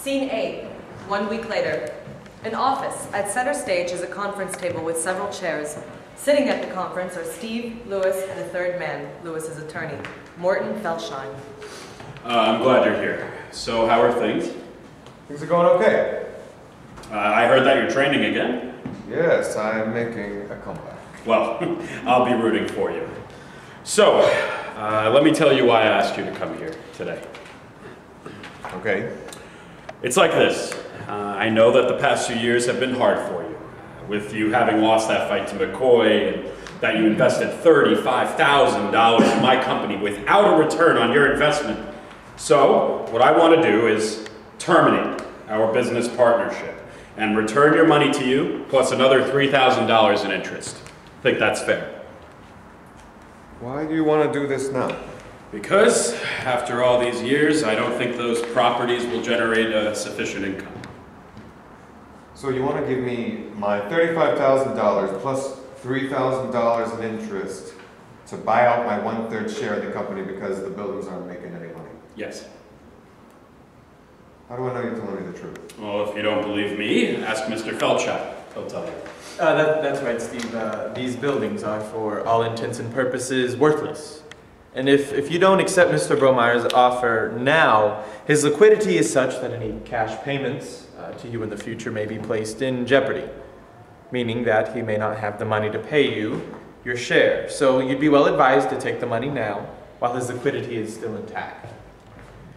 Scene 8, 1 week later. An office. At center stage is a conference table with several chairs. Sitting at the conference are Steve, Lewis, and a third man, Lewis's attorney, Morton Felshine. I'm glad you're here. So, how are things? Things are going okay. I heard that you're training again? Yes, I'm making a comeback. Well, I'll be rooting for you. So, let me tell you why I asked you to come here today. Okay. It's like this. I know that the past few years have been hard for you, with you having lost that fight to McCoy, and that you invested $35,000 in my company without a return on your investment. So, what I want to do is terminate our business partnership and return your money to you, plus another $3,000 in interest. Think that's fair? Why do you want to do this now? Because, after all these years, I don't think those properties will generate a sufficient income. So you want to give me my $35,000 plus $3,000 in interest to buy out my 1/3 share of the company because the buildings aren't making any money? Yes. How do I know you're telling me the truth? Well, if you don't believe me, ask Mr. Felshine. He'll tell you. That's right, Steve. These buildings are, for all intents and purposes, worthless. And if you don't accept Mr. Bromeyer's offer now, his liquidity is such that any cash payments to you in the future may be placed in jeopardy, meaning that he may not have the money to pay you your share. So you'd be well advised to take the money now while his liquidity is still intact.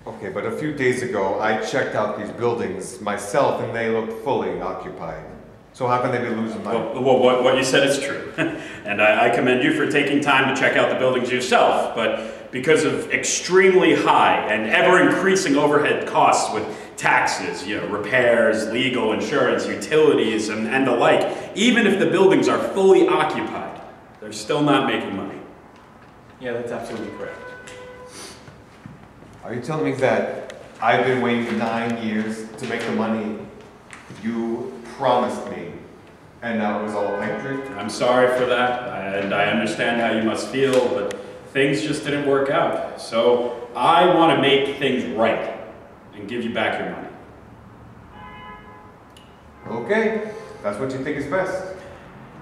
Okay, but a few days ago, I checked out these buildings myself and they looked fully occupied. So how can they be losing money? Well, what you said is true. And I commend you for taking time to check out the buildings yourself, but because of extremely high and ever-increasing overhead costs with taxes, repairs, legal, insurance, utilities, and the like, even if the buildings are fully occupied, they're still not making money. Yeah, that's absolutely correct. Are you telling me that I've been waiting 9 years to make the money you promised me, and now it was all a pipe dream? I'm sorry for that, and I understand how you must feel, but things just didn't work out. So I want to make things right and give you back your money. Okay, that's what you think is best.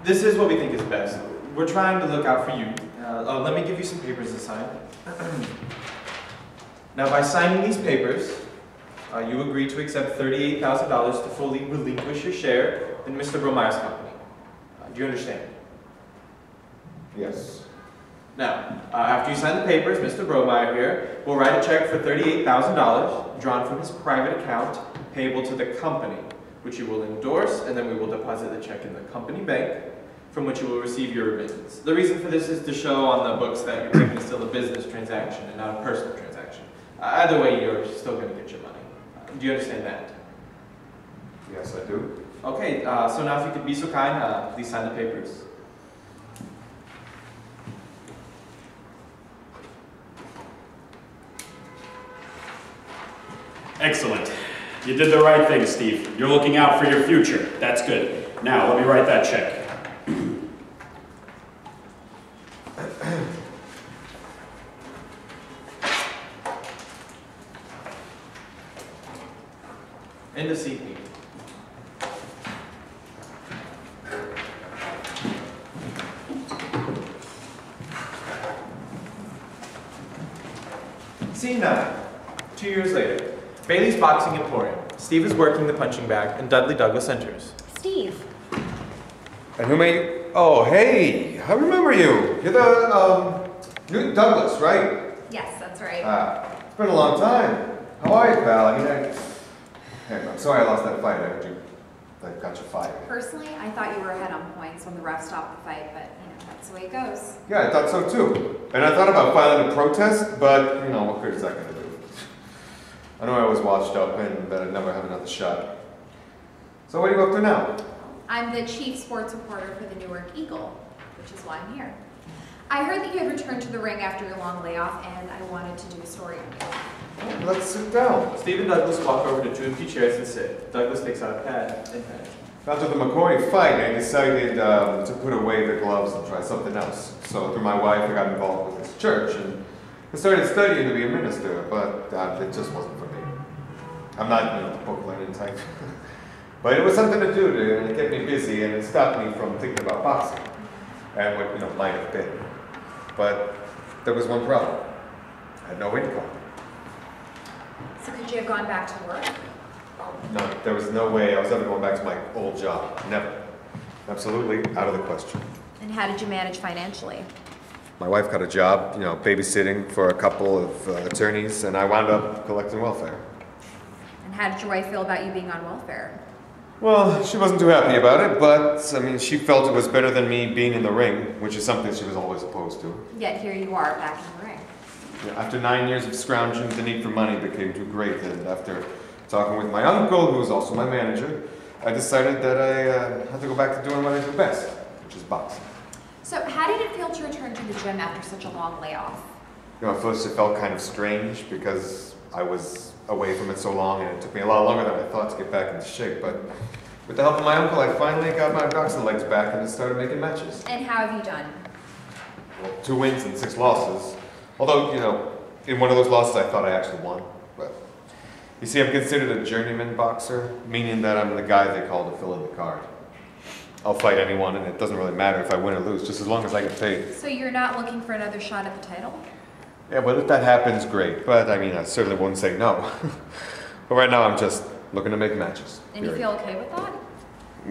This is what we think is best. We're trying to look out for you. Let me give you some papers to sign. Now, by signing these papers, you agree to accept $38,000 to fully relinquish your share in Mr. Bromeyer's company. Do you understand? Yes. Now, after you sign the papers, Mr. Bromeyer here will write a check for $38,000 drawn from his private account payable to the company, which you will endorse, and then we will deposit the check in the company bank, from which you will receive your remittance. The reason for this is to show on the books that your payment is still a business transaction and not a personal transaction. Either way, you're still going to get your money. Do you understand that? Yes, I do. Okay, so now if you could be so kind, please sign the papers. Excellent. You did the right thing, Steve. You're looking out for your future. That's good. Now, let me write that check. In the seat. Scene 9. 2 years later. Bailey's Boxing Emporium. Steve is working the punching bag, and Dudley Douglas enters. Steve. And who made... Oh, hey, I remember you. You're the, Newton Douglas, right? Yes, that's right. It's been a long time. How are you, pal? I mean, hey, I'm sorry I lost that fight. I heard you, got you fired. Personally, I thought you were ahead on points when the ref stopped the fight, but, that's the way it goes. Yeah, I thought so too. And I thought about filing a protest, but, what good is that going to do? I know I was washed up and that I'd never have another shot. So what are you up to now? I'm the chief sports reporter for the Newark Eagle, which is why I'm here. I heard that you had returned to the ring after your long layoff, and I wanted to do a story on you. Let's sit down. Steve and Douglas walk over to 2 empty chairs and sit. Douglas takes out a pad and pen. After the McCoy fight, I decided to put away the gloves and try something else. So through my wife, I got involved with this church and I started studying to be a minister, but it just wasn't for me. I'm not, book learning type. But it was something to do, and it kept me busy, and it stopped me from thinking about boxing, and what, might have been. But there was one problem. I had no income. So could you have gone back to work? No, there was no way I was ever going back to my old job. Never. Absolutely out of the question. And how did you manage financially? My wife got a job, babysitting for a couple of attorneys, and I wound up collecting welfare. And how did your wife feel about you being on welfare? Well, she wasn't too happy about it, but, she felt it was better than me being in the ring, which is something she was always opposed to. Yet here you are, back in the ring. After 9 years of scrounging, the need for money became too great, and after talking with my uncle, who was also my manager, I decided that I had to go back to doing what I do best, which is boxing. So how did it feel to return to the gym after such a long layoff? At first it felt kind of strange because I was away from it so long, and it took me a lot longer than I thought to get back into shape, but with the help of my uncle, I finally got my boxing legs back and started making matches. And how have you done? Well, 2 wins and 6 losses. Although, in one of those losses I thought I actually won. But you see, I'm considered a journeyman boxer, meaning that I'm the guy they call to fill in the card. I'll fight anyone, and it doesn't really matter if I win or lose, just as long as I get paid. So you're not looking for another shot at the title? Yeah, well, if that happens, great. But, I certainly wouldn't say no. But right now, I'm just looking to make matches. And you feel okay with that?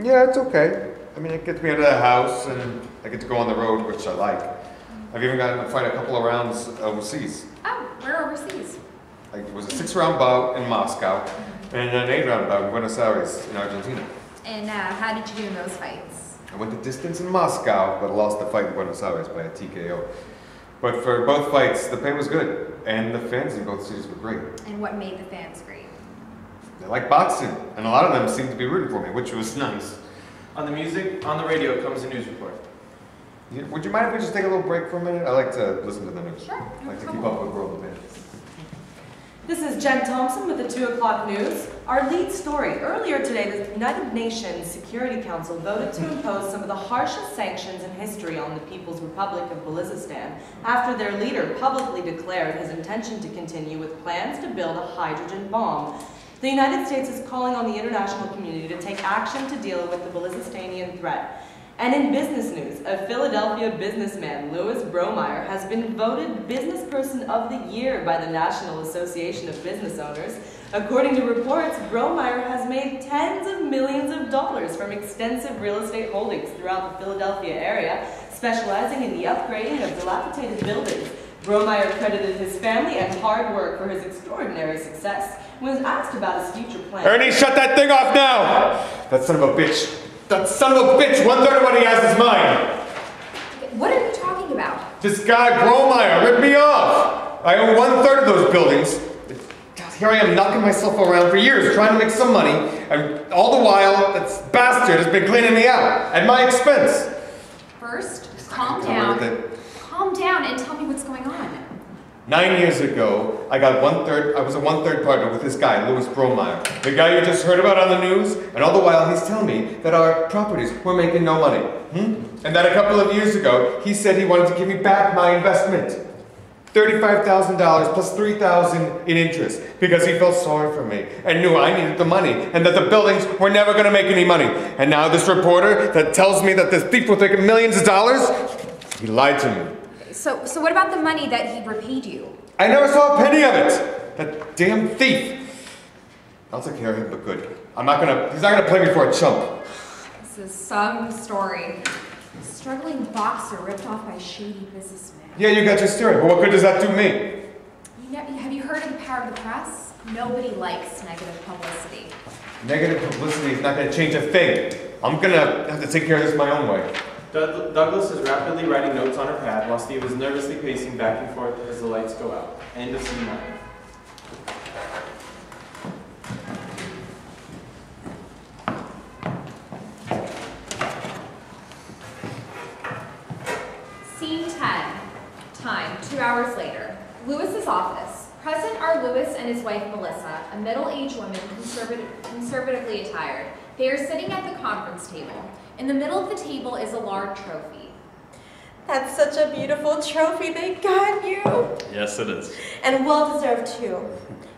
Yeah, it's okay. It gets me out of the house, and I get to go on the road, which I like. I've even gotten to fight a couple of rounds overseas. Oh, where overseas? It was a 6-round bout in Moscow, and an 8-round bout in Buenos Aires in Argentina. And how did you do in those fights? I went the distance in Moscow, but lost the fight in Buenos Aires by a TKO. But for both fights, the pay was good, and the fans in both cities were great. And what made the fans great? They like boxing, and a lot of them seemed to be rooting for me, which was nice. On the radio comes a news report. Would you mind if we just take a little break for a minute? I like to listen to the news. Sure. I like to keep up with world events. This is Jen Thompson with the 2 o'clock news. Our lead story. Earlier today, the United Nations Security Council voted to impose some of the harshest sanctions in history on the People's Republic of Balizistan after their leader publicly declared his intention to continue with plans to build a hydrogen bomb. The United States is calling on the international community to take action to deal with the Balizistanian threat. And in business news, a Philadelphia businessman, Louis Bromeyer, has been voted Business Person of the Year by the National Association of Business Owners. According to reports, Bromeyer has made tens of millions of dollars from extensive real estate holdings throughout the Philadelphia area, specializing in the upgrading of dilapidated buildings. Bromeyer credited his family and hard work for his extraordinary success. When asked about his future plans... Ernie, shut that thing off now! That son of a bitch! That son of a bitch! 1/3 of what he has is mine! What are you talking about? This guy, Bromeyer, ripped me off! I own 1/3 of those buildings. Here I am knocking myself around for years trying to make some money, and all the while, that bastard has been cleaning me out at my expense. First, calm down. Calm down and tell me what's going on. 9 years ago, I was a 1/3 partner with this guy, Louis Bromeyer. The guy you just heard about on the news, and all the while he's telling me that our properties were making no money. And that a couple of years ago, he said he wanted to give me back my investment. $35,000 plus $3,000 in interest, because he felt sorry for me and knew I needed the money and that the buildings were never going to make any money. And now this reporter that tells me that this thief was making millions of dollars, he lied to me. So what about the money that he repaid you? I never saw a penny of it! That damn thief! I'll take care of him, but good. he's not gonna play me for a chump. This is some story. A struggling boxer ripped off by a shady businessman. Yeah, you got your story, but what good does that do me? Have you heard of the power of the press? Nobody likes negative publicity. Negative publicity is not gonna change a thing. I'm gonna have to take care of this my own way. Douglas is rapidly writing notes on her pad while Steve is nervously pacing back and forth as the lights go out. End of scene 9. Scene 10. Time, 2 hours later. Lewis's office. Present are Lewis and his wife Melissa, a middle-aged woman conservatively attired. They are sitting at the conference table. In the middle of the table is a large trophy. That's such a beautiful trophy they got you. Yes, it is. And well-deserved too.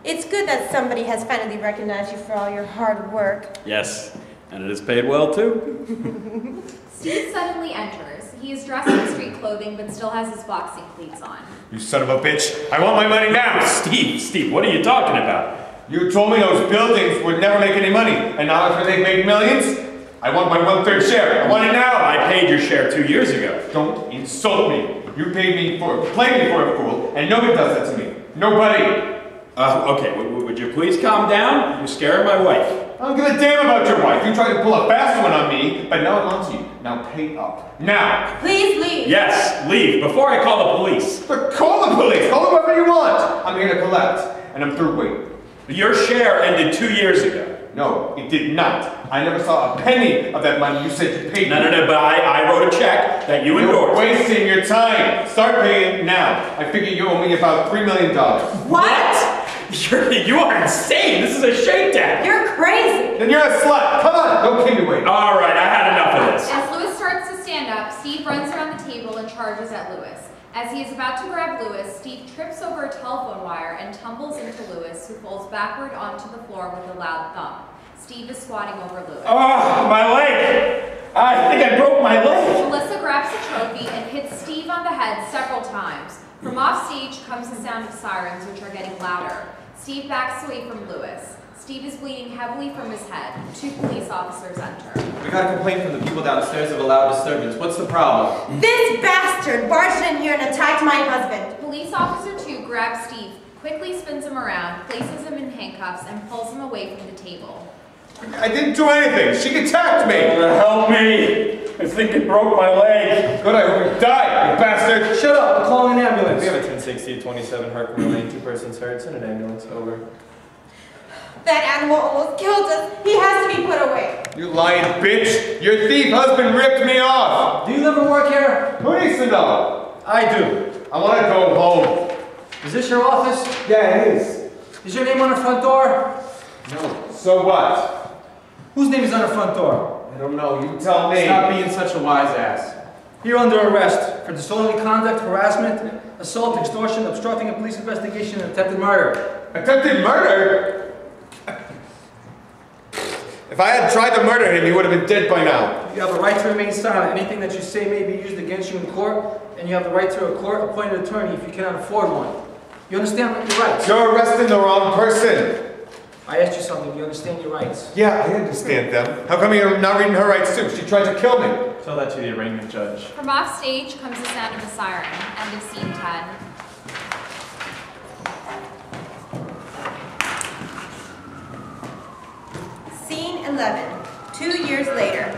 It's good that somebody has finally recognized you for all your hard work. Yes, and it is paid well too. Steve suddenly enters. He is dressed in street clothing but still has his boxing cleats on. You son of a bitch! I want my money now! Steve, what are you talking about? You told me those buildings would never make any money, and now after they've made millions, I want my 1/3 share. I want it now! I paid your share 2 years ago. Don't insult me. You played me for a fool, and nobody does that to me. Nobody. Okay, would you please calm down? You're scaring my wife. I don't give a damn about your wife. You tried to pull a fast one on me, but now I'm on to you. Now pay up. Now! Please leave. Yes, leave, before I call the police. But call the police. Call whoever you want. I'm here to collect, and I'm through waiting. Your share ended 2 years ago. No, it did not. I never saw a penny of that money you said you paid me. No, but I wrote a check that you endorsed. You're wasting your time. Start paying now. I figure you owe me about $3 million. What? You are insane. This is a shakedown. You're crazy. Then you're a slut. Come on, don't keep me waiting. All right, I had enough of this. As Lewis starts to stand up, Steve runs around the table and charges at Lewis. As he is about to grab Lewis, Steve trips over a telephone wire and tumbles into Lewis, who falls backward onto the floor with a loud thump. Steve is squatting over Lewis. Oh, my leg! I think I broke my leg. Melissa grabs the trophy and hits Steve on the head several times. From off stage comes the sound of sirens, which are getting louder. Steve backs away from Lewis. Steve is bleeding heavily from his head. 2 police officers enter. We got a complaint from the people downstairs of a loud disturbance. What's the problem? This bastard barged in here and attacked my husband. Police officer 2 grabs Steve, quickly spins him around, places him in handcuffs, and pulls him away from the table. I didn't do anything. She attacked me. Help me. I think it broke my leg. Good, I hope you die, you bastard. Shut up, I'm calling an ambulance. We have a 1060 at 27 Hartman Lane, 2 persons hurt, send an ambulance, over. That animal almost killed us. He has to be put away. You lying bitch. Your thief husband ripped me off. Do you live and work here? Who needs to know? I do. I want to go home. Is this your office? Yeah, it is. Is your name on the front door? No. So what? Whose name is on the front door? I don't know. You tell me. Stop being such a wise ass. You're under arrest for disorderly conduct, harassment, assault, extortion, obstructing a police investigation, and attempted murder. Attempted murder? If I had tried to murder him, he would have been dead by now. You have the right to remain silent. Anything that you say may be used against you in court, and you have the right to a court-appointed attorney if you cannot afford one. You understand your rights? You're arresting the wrong person. I asked you something. Do you understand your rights? Yeah, I understand them. How come you're not reading her rights too? She tried to kill me. Tell that to the arraignment judge. From off stage comes the sound of a siren. End of scene 10. Scene 11. 2 years later.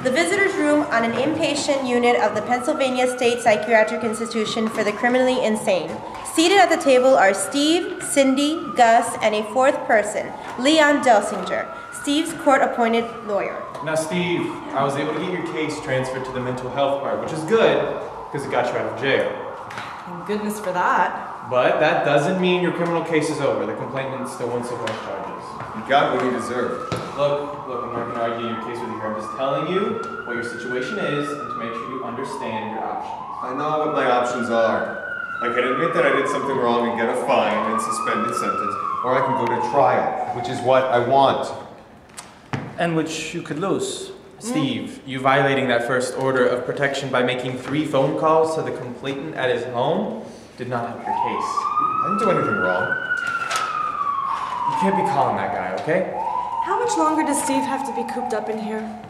The visitor's room on an inpatient unit of the Pennsylvania State Psychiatric Institution for the Criminally Insane. Seated at the table are Steve, Cindy, Gus, and a 4th person, Leon Delsinger, Steve's court-appointed lawyer. Now, Steve, I was able to get your case transferred to the mental health part, which is good, because it got you out of jail. Thank goodness for that. But that doesn't mean your criminal case is over. The complainant still wants to press charges. He got what he deserved. Look, I'm not going to argue your case with you here. I'm just telling you what your situation is and to make sure you understand your options. I know what my options are. I can admit that I did something wrong and get a fine and suspended sentence, or I can go to trial, which is what I want. And which you could lose. Steve, you violating that first order of protection by making 3 phone calls to the complainant at his home did not help your case. I didn't do anything wrong. You can't be calling that guy, okay? How much longer does Steve have to be cooped up in here?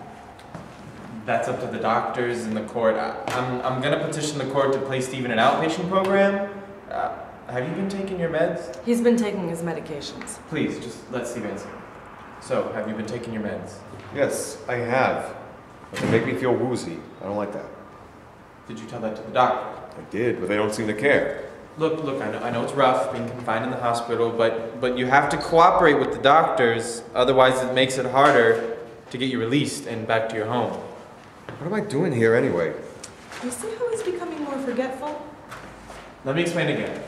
That's up to the doctors and the court. I'm gonna petition the court to place Steve in an outpatient program. Have you been taking your meds? He's been taking his medications. Please, just let Steve answer. So, have you been taking your meds? Yes, I have. But they make me feel woozy. I don't like that. Did you tell that to the doctor? I did, but they don't seem to care. Look, I know it's rough being confined in the hospital, but you have to cooperate with the doctors, otherwise it makes it harder to get you released and back to your home. What am I doing here anyway? You see how he's becoming more forgetful? Let me explain again.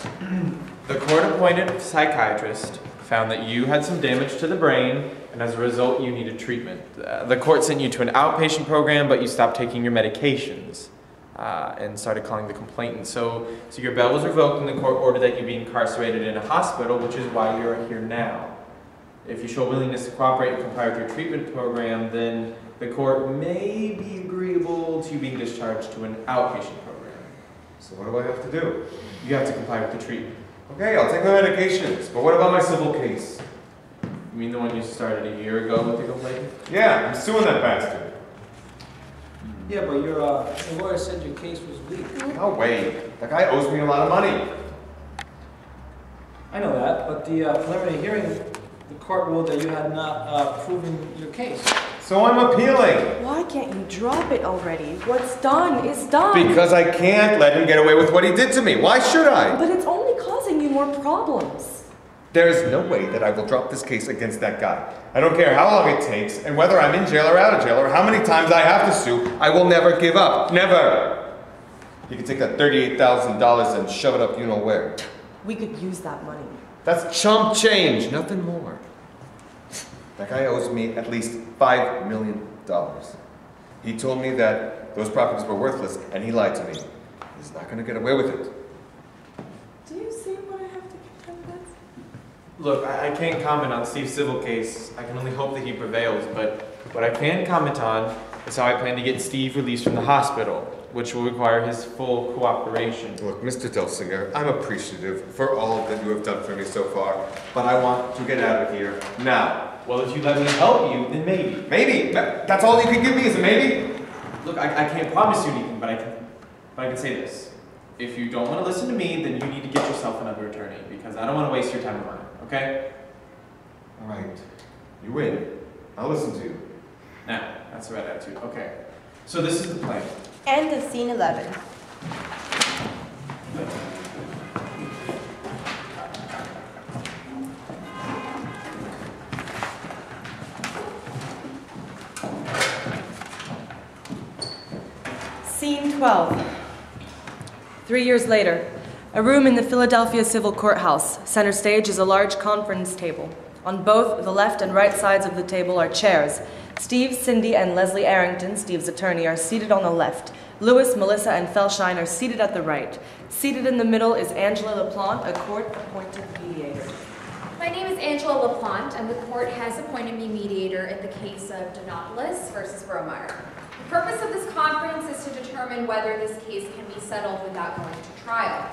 The court-appointed psychiatrist found that you had some damage to the brain, and as a result, you needed treatment. The court sent you to an outpatient program, but you stopped taking your medications. and started calling the complainant. So your bail was revoked and the court ordered that you be incarcerated in a hospital, which is why you're here now. If you show willingness to cooperate and comply with your treatment program, then the court may be agreeable to you being discharged to an outpatient program. So what do I have to do? You have to comply with the treatment. Okay, I'll take my medications, but what about my civil case? You mean the one you started a year ago with the complaint? Yeah, I'm suing that bastard. Yeah, but your lawyer said your case was weak. No way. That guy owes me a lot of money. I know that, but the preliminary hearing, the court ruled that you had not proven your case. So I'm appealing. Why can't you drop it already? What's done is done. Because I can't let him get away with what he did to me. Why should I? But it's only causing you more problems. There's no way that I will drop this case against that guy. I don't care how long it takes, and whether I'm in jail or out of jail, or how many times I have to sue, I will never give up. Never! You can take that $38,000 and shove it up you know where. We could use that money. That's chump change, nothing more. That guy owes me at least $5 million. He told me that those properties were worthless, and he lied to me. He's not going to get away with it. Do you see what I have to contend with? Look, I can't comment on Steve's civil case. I can only hope that he prevails, but what I can comment on is how I plan to get Steve released from the hospital, which will require his full cooperation. Look, Mr. Delsinger, I'm appreciative for all that you have done for me so far, but I want to get out of here now. Well, if you let me help you, then maybe. Maybe? That's all you can give me is a maybe? Look, I can't promise you anything, but I can say this. If you don't want to listen to me, then you need to get yourself another attorney, because I don't want to waste your time and money, okay? All right. You win. I'll listen to you. Now, that's the right attitude. Okay. So this is the plan. End of scene 11. Scene 12. 3 years later, a room in the Philadelphia Civil Courthouse. Center stage is a large conference table. On both the left and right sides of the table are chairs. Steve, Cindy, and Leslie Arrington, Steve's attorney, are seated on the left. Lewis, Melissa, and Fellshine are seated at the right. Seated in the middle is Angela LaPlante, a court-appointed mediator. My name is Angela LaPlante, and the court has appointed me mediator in the case of Donopoulos versus Bromeyer. The purpose of this conference is to determine whether this case can be settled without going to trial.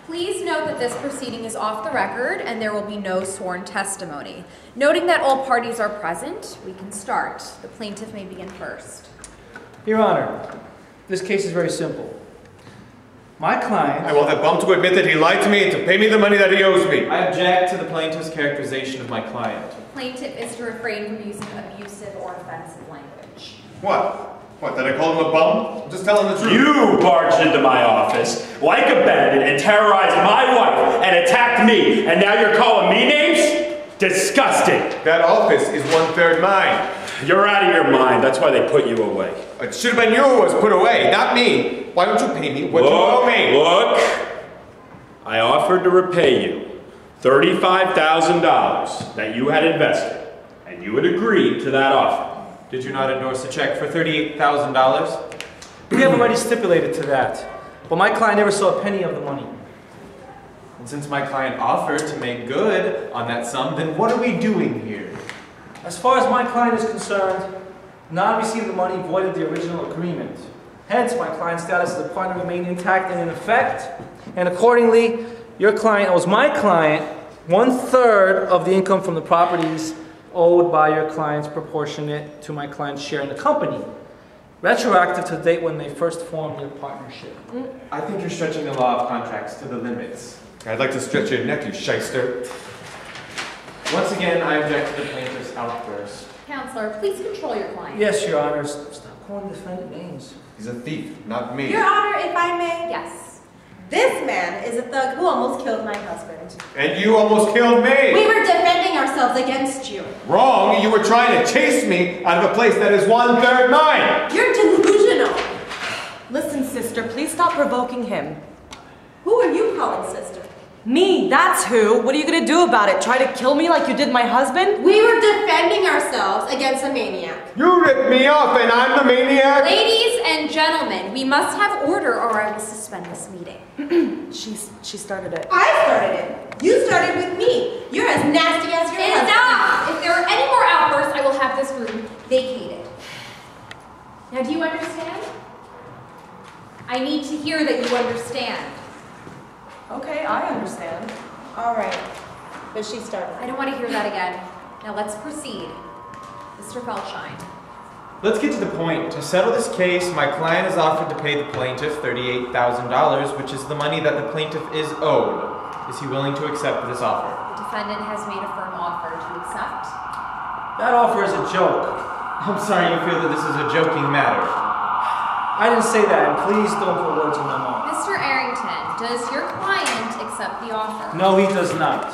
Please note that this proceeding is off the record and there will be no sworn testimony. Noting that all parties are present, we can start. The plaintiff may begin first. Your Honor, this case is very simple. My client... I want that bum to admit that he lied to me and to pay me the money that he owes me. I object to the plaintiff's characterization of my client. The plaintiff is to refrain from using abusive or offensive language. What? What, did I call him a bum? I'm just telling the truth. You barged into my office like a bandit and terrorized my wife and attacked me, and now you're calling me names? Disgusting. That office is 1/3 mine. You're out of your mind. That's why they put you away. It should have been you who was put away, not me. Why don't you pay me what you owe me? Look, I offered to repay you $35,000 that you had invested, and you had agreed to that offer. Did you not endorse a check for $38,000? We have already stipulated to that, but my client never saw a penny of the money. And since my client offered to make good on that sum, then what are we doing here? As far as my client is concerned, non-receipt of the money voided the original agreement. Hence, my client's status as a partner remained intact and in effect, and accordingly, your client owes my client 1/3 of the income from the properties owed by your clients proportionate to my client's share in the company, retroactive to the date when they first formed their partnership. I think you're stretching the law of contracts to the limits. I'd like to stretch your neck, you shyster. Once again, I object to the plaintiff's outburst. Counselor, please control your client. Yes, Your Honor. Stop calling defendant names. He's a thief, not me. Your Honor, if I may, Yes. this man is a thug who almost killed my husband. And you almost killed me. We were defending ourselves against you. Wrong. You were trying to chase me out of a place that is 1/3 mine. You're delusional. Listen, sister, please stop provoking him. Who are you calling sister? Me, that's who. What are you gonna do about it? Try to kill me like you did my husband? We were defending ourselves against a maniac. You ripped me off and I'm the maniac? Ladies and gentlemen, we must have order or I will suspend this meeting. She started it. I started it. You started with me. You're as nasty as your husband. Enough! If there are any more outbursts, I will have this room vacated. Now, do you understand? I need to hear that you understand. Okay, I understand. All right, but she started. I don't want to hear that again. Now let's proceed. Mr. Feldstein. Let's get to the point. To settle this case, my client has offered to pay the plaintiff $38,000, which is the money that the plaintiff is owed. Is he willing to accept this offer? The defendant has made a firm offer to accept. That offer is a joke. I'm sorry you feel that this is a joking matter. I didn't say that, and please don't put words in my mouth. Mr. Arrington, does your client accept the offer? No, he does not.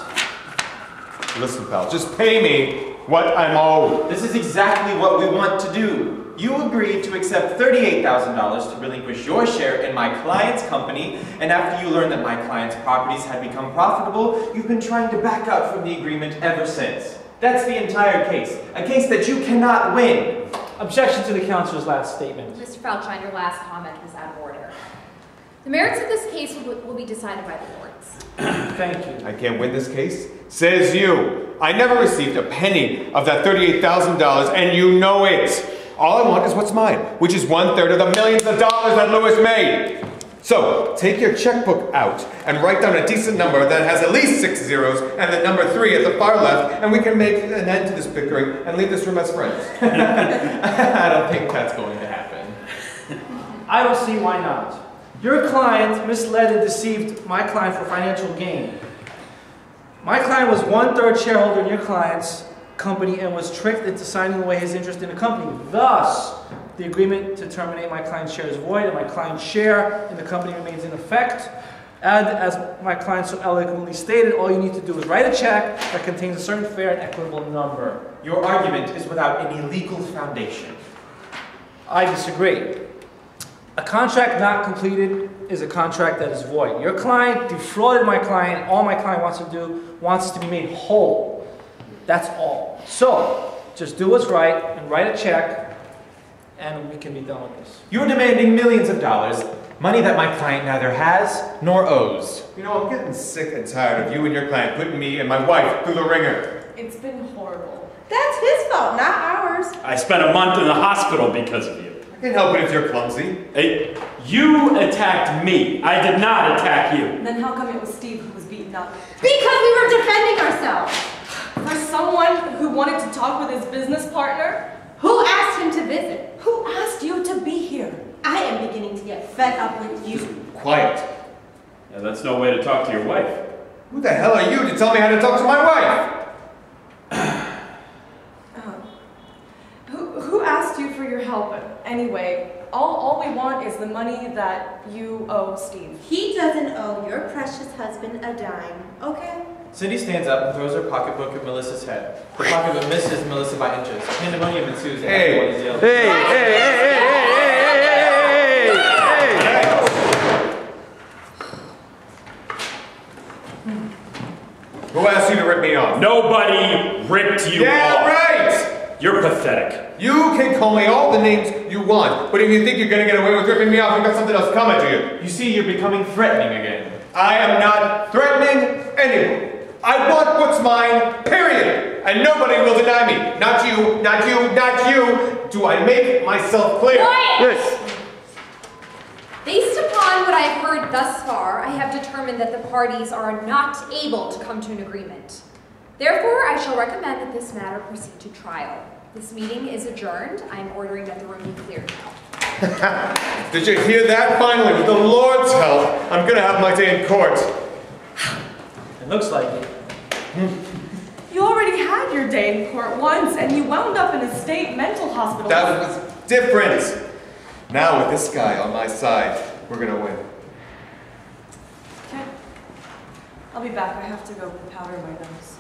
Listen, pal, just pay me what I'm owed. This is exactly what we want to do. You agreed to accept $38,000 to relinquish your share in my client's company, and after you learned that my client's properties had become profitable, you've been trying to back out from the agreement ever since. That's the entire case. A case that you cannot win. Objection to the counselor's last statement. Mr. Feldstein, your last comment was out of order. The merits of this case will be decided by the courts. Thank you. I can't win this case. Says you. I never received a penny of that $38,000 and you know it. All I want is what's mine, which is 1/3 of the millions of dollars that Lewis made. So, take your checkbook out and write down a decent number that has at least 6 zeros and the number 3 at the far left, and we can make an end to this bickering and leave this room as friends. I don't think that's going to happen. I don't see why not. Your client misled and deceived my client for financial gain. My client was 1/3 shareholder in your client's company and was tricked into signing away his interest in the company. Thus, the agreement to terminate my client's share is void and my client's share in the company remains in effect. And as my client so eloquently stated, all you need to do is write a check that contains a certain fair and equitable number. Your argument is without any legal foundation. I disagree. A contract not completed is a contract that is void. Your client defrauded my client. All my client wants to do wants to be made whole. That's all. So, just do what's right and write a check and we can be done with this. You're demanding millions of dollars, money that my client neither has nor owes. You know, I'm getting sick and tired of you and your client putting me and my wife through the ringer. It's been horrible. That's his fault, not ours. I spent a month in the hospital because of you. I can't help it if you're clumsy. Hey, you attacked me. I did not attack you. Then how come it was Steve who was beaten up? Because we were defending ourselves. For someone who wanted to talk with his business partner? Who asked him to visit? Who asked you to be here? I am beginning to get fed up with you. Quiet. Yeah, that's no way to talk to your wife. Who the hell are you to tell me how to talk to my wife? Who asked you for your help? Anyway, all we want is the money that you owe Steve. He doesn't owe your precious husband a dime, okay? Cindy stands up and throws her pocketbook at Melissa's head. The pocketbook misses Melissa by inches. Pandemonium ensues. And everyone is yelling. Who asked you to rip me off? Nobody ripped you off. Yeah, right! You're pathetic. You can call me all the names you want, but if you think you're gonna get away with ripping me off, you've got something else coming to you. You see, you're becoming threatening again. I am not threatening anyone. I want what's mine, period. And nobody will deny me. Not you, not you, not you. Do I make myself clear? Quiet! Yes. Based upon what I've heard thus far, I have determined that the parties are not able to come to an agreement. Therefore, I shall recommend that this matter proceed to trial. This meeting is adjourned. I am ordering that the room be cleared now. Did you hear that? Finally, with the Lord's help, I'm gonna have my day in court. It looks like it. You already had your day in court once, and you wound up in a state mental hospital. That was different. Now with this guy on my side, we're gonna win. Okay. I'll be back. I have to go powder my nose.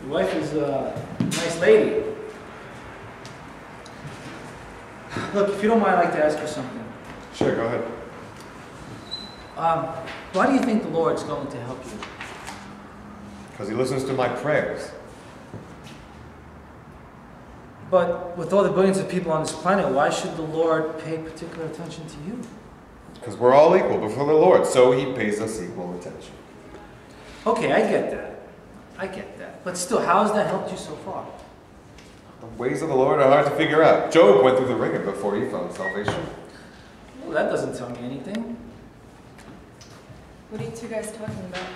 Your wife is a nice lady. Look, if you don't mind, I'd like to ask you something. Sure, go ahead. Why do you think the Lord's going to help you? Because he listens to my prayers. But with all the billions of people on this planet, why should the Lord pay particular attention to you? Because we're all equal before the Lord, so he pays us equal attention. Okay, I get that. I get that. But still, how has that helped you so far? The ways of the Lord are hard to figure out. Job went through the ringer before he found salvation. Well, that doesn't tell me anything. What are you two guys talking about?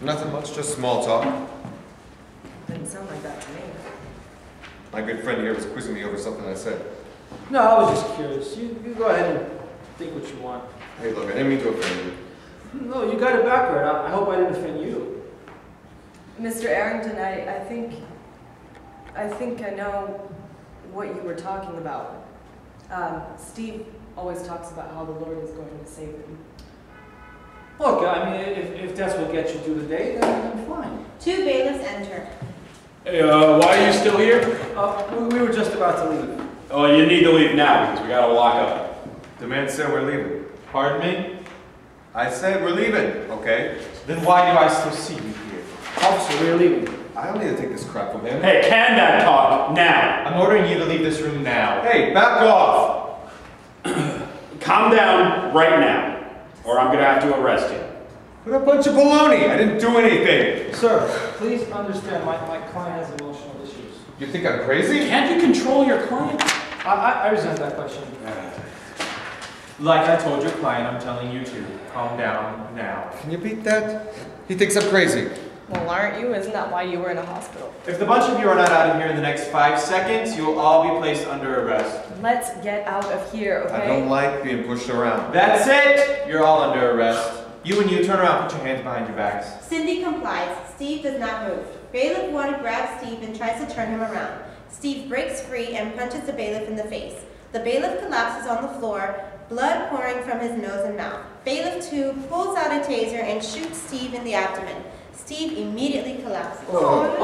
Nothing much, just small talk. Didn't sound like that to me. My good friend here was quizzing me over something I said. No, I was just curious. You go ahead and think what you want. Hey, look, I didn't mean to offend you. No, you got it backward. I hope I didn't offend you. Mr. Arrington, I think I know what you were talking about. Steve always talks about how the Lord is going to save him. Look, I mean, if that's what gets you through the day, then fine. 2 bailiffs enter. Hey, why are you still here? We were just about to leave. Oh, you need to leave now because we gotta lock up. The man said we're leaving. Pardon me? I said we're leaving, okay? Then why do I still see you here? Officer, we're leaving. I don't need to take this crap from him. Hey, can that talk now? I'm ordering you to leave this room now. Hey, back off! Calm down right now, or I'm gonna have to arrest you. What a bunch of baloney! I didn't do anything! Sir, please understand, my client has emotional issues. You think I'm crazy? Can't you control your client? I resent that question. Like I told your client, I'm telling you to. Calm down now. Can you beat that? He thinks I'm crazy. Well, aren't you? Isn't that why you were in a hospital? If the bunch of you are not out of here in the next 5 seconds, you will all be placed under arrest. Let's get out of here, okay? I don't like being pushed around. That's it! You're all under arrest. You and you, turn around, put your hands behind your backs. Cindy complies. Steve does not move. Bailiff 1 grabs Steve and tries to turn him around. Steve breaks free and punches the bailiff in the face. The bailiff collapses on the floor, blood pouring from his nose and mouth. Bailiff 2 pulls out a taser and shoots Steve in the abdomen. Steve immediately collapses. Oh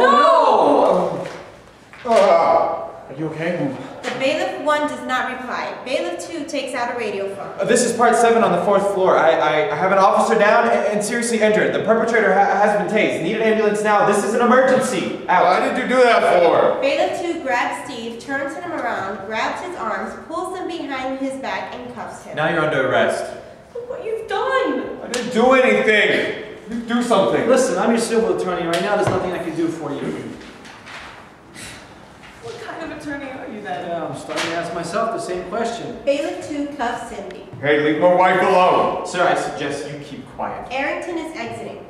no! Are you okay? The bailiff 1 does not reply. Bailiff 2 takes out a radio phone. This is part 7 on the 4th floor. I have an officer down and seriously injured. The perpetrator has been tased. Need an ambulance now. This is an emergency. Out. Why did you do that for? Bailiff 2 grabs Steve, turns him around, grabs his arms, pulls them behind his back, and cuffs him. Now you're under arrest. Look what you've done! I didn't do anything! You do something! Listen, I'm your civil attorney right now. There's nothing I can do for you. What kind of attorney are you then? Yeah, I'm starting to ask myself the same question. Bailiff 2 cuffs Cindy. Hey, leave my wife alone! Sir, I suggest you keep quiet. Arrington is exiting.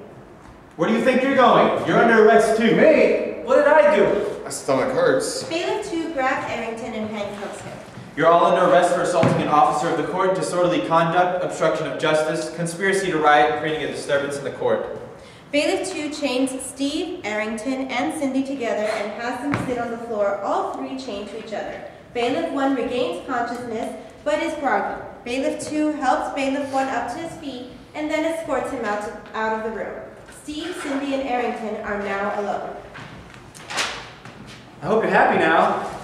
Where do you think you're going? You're under arrest too. Me? What did I do? My stomach hurts. Bailiff 2 grabs Arrington and handcuffs him. You're all under arrest for assaulting an officer of the court, disorderly conduct, obstruction of justice, conspiracy to riot, and creating a disturbance in the court. Bailiff 2 chains Steve, Arrington, and Cindy together and has them sit on the floor, all 3 chained to each other. Bailiff 1 regains consciousness, but is groggy. Bailiff 2 helps Bailiff 1 up to his feet and then escorts him out of the room. Steve, Cindy, and Arrington are now alone. I hope you're happy now.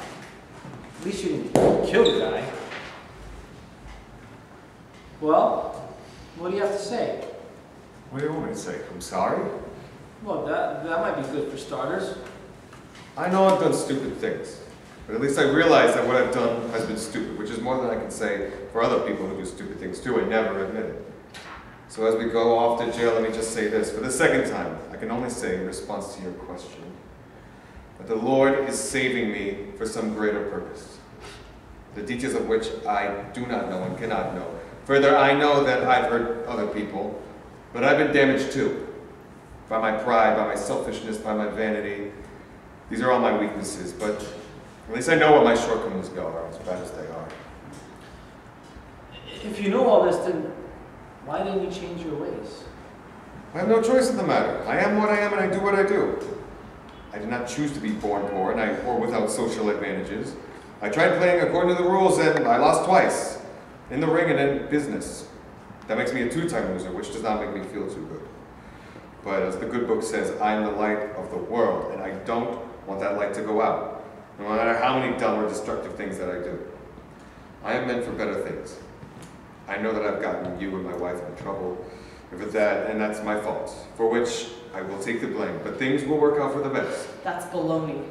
At least you didn't kill the guy. Well, what do you have to say? What do you want me to say? I'm sorry? Well, that might be good for starters. I know I've done stupid things, but at least I realize that what I've done has been stupid, which is more than I can say for other people who do stupid things too and never admit it. So as we go off to jail, let me just say this. For the second time, I can only say in response to your question, that the Lord is saving me for some greater purpose, the details of which I do not know and cannot know. Further, I know that I've hurt other people, but I've been damaged too, by my pride, by my selfishness, by my vanity. These are all my weaknesses, but at least I know what my shortcomings are, as bad as they are. If you know all this, then why didn't you change your ways? I have no choice in the matter. I am what I am and I do what I do. I did not choose to be born poor or without social advantages. I tried playing according to the rules and I lost twice, in the ring and in business. That makes me a 2-time loser, which does not make me feel too good. But as the good book says, I am the light of the world, and I don't want that light to go out, no matter how many dumb or destructive things that I do. I am meant for better things. I know that I've gotten you and my wife in trouble with that, and that's my fault, for which I will take the blame, but things will work out for the best. That's baloney.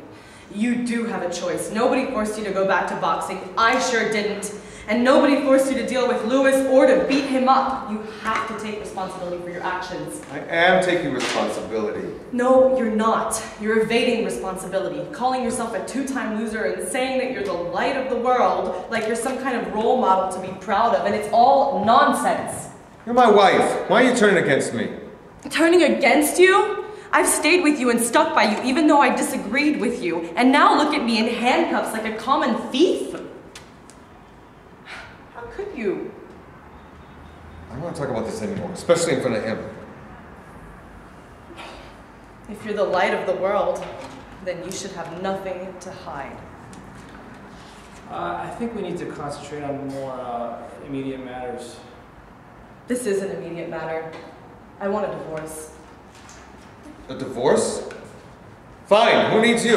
You do have a choice. Nobody forced you to go back to boxing. I sure didn't. And nobody forced you to deal with Lewis or to beat him up. You have to take responsibility for your actions. I am taking responsibility. No, you're not. You're evading responsibility, calling yourself a two-time loser and saying that you're the light of the world, like you're some kind of role model to be proud of, and it's all nonsense. You're my wife. Why are you turning against me? Turning against you? I've stayed with you and stuck by you even though I disagreed with you, and now look at me in handcuffs like a common thief? How could you? I don't want to talk about this anymore, especially in front of him. If you're the light of the world, then you should have nothing to hide. I think we need to concentrate on more immediate matters. This is an immediate matter. I want a divorce. A divorce? Fine, who needs you?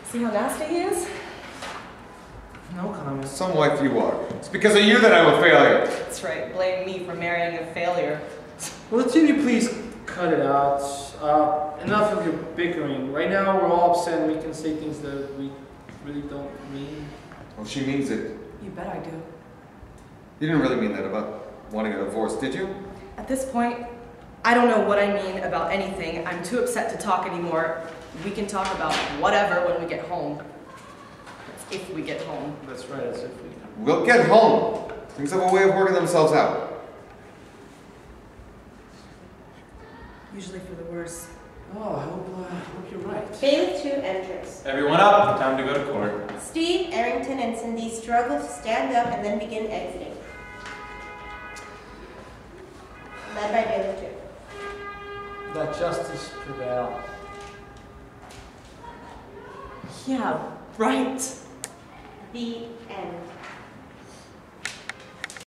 See how nasty he is? No comments. Some wife you are. It's because of you that I'm a failure. That's right, blame me for marrying a failure. Well, the two of you please cut it out. Enough of your bickering. Right now we're all upset and we can say things that we really don't mean. Well, she means it. You bet I do. You didn't really mean that about wanting a divorce, did you? At this point, I don't know what I mean about anything. I'm too upset to talk anymore. We can talk about whatever when we get home. That's if we get home. That's right, as if we... We'll get home. Things have a way of working themselves out. Usually for the worse. Oh, I hope you're right. Bailiff 2 enters. Everyone up, time to go to court. Steve, Arrington, and Cindy struggle to stand up and then begin exiting. Led by Bailiff 2. Let justice prevail. Yeah, right. The end.